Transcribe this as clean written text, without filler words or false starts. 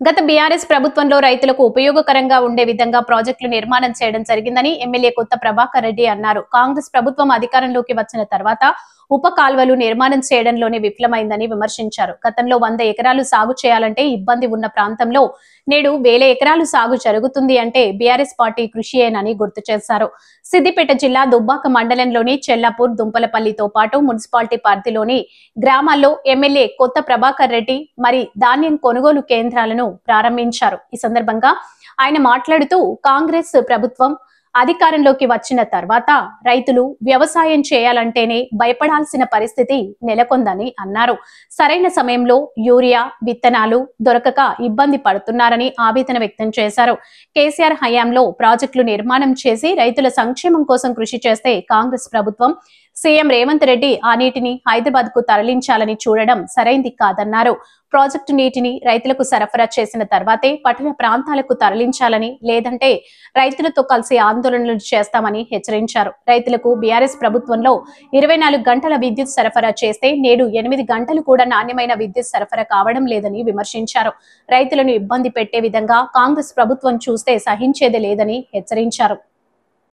గత బీఆర్ఎస్ ప్రభుత్వంలో రైతులకు ఉపయోగకరంగా ఉండే విధంగా ప్రాజెక్టులు నిర్మాణం చేయడం జరిగిందని ఎమ్మెల్యే కొత్త ప్రభాకర్ రెడ్డి అన్నారు. కాంగ్రెస్ ప్రభుత్వం అధికారంలోకి వచ్చిన తర్వాత ఉప కాల్వలు నిర్మాణం చేయడంలోనే విఫలమైందని విమర్శించారు. గతంలో 100 ఎకరాలు సాగు చేయాలంటే ఇబ్బంది ఉన్న ప్రాంతంలో నేడు 1000 ఎకరాలు సాగు జరుగుతుంది అంటే బీఆర్ఎస్ పార్టీ కృషియేనని గుర్తు చేశారు. సిద్దిపేట జిల్లా దుబ్బాక మండలంలోని చెల్లాపూర్, దుంపలపల్లితో పాటు మున్సిపాలిటీ పరిధిలోని గ్రామాల్లో ఎమ్మెల్యే కొత్త ప్రభాకర్ రెడ్డి మరి ధాన్యం కొనుగోలు కేంద్రాలను ప్రారంభించారు. ఈ సందర్భంగా ఆయన మాట్లాడుతూ కాంగ్రెస్ ప్రభుత్వం అధికారంలోకి వచ్చిన తర్వాత రైతులు వ్యవసాయం చేయాలంటేనే భయపడాల్సిన పరిస్థితి నెలకొందని అన్నారు. సరైన సమయంలో యూరియా విత్తనాలు దొరకక ఇబ్బంది పడుతున్నారని ఆవేదన వ్యక్తం చేశారు. కేసీఆర్ హయాంలో ప్రాజెక్టులు నిర్మాణం చేసి రైతుల సంక్షేమం కోసం కృషి చేస్తే కాంగ్రెస్ ప్రభుత్వం సీఎం రేవంత్ రెడ్డి ఆ నీటిని హైదరాబాద్ కు తరలించాలని చూడడం సరైంది కాదన్నారు. ప్రాజెక్టు నీటిని రైతులకు సరఫరా చేసిన తర్వాతే పట్టణ ప్రాంతాలకు తరలించాలని, లేదంటే రైతులతో కలిసి ఆందోళనలు చేస్తామని హెచ్చరించారు. రైతులకు బీఆర్ఎస్ ప్రభుత్వంలో 24 గంటల విద్యుత్ సరఫరా చేస్తే నేడు 8 గంటలు కూడా నాణ్యమైన విద్యుత్ సరఫరా కావడం లేదని విమర్శించారు. రైతులను ఇబ్బంది పెట్టే విధంగా కాంగ్రెస్ ప్రభుత్వం చూస్తే సహించేది లేదని హెచ్చరించారు.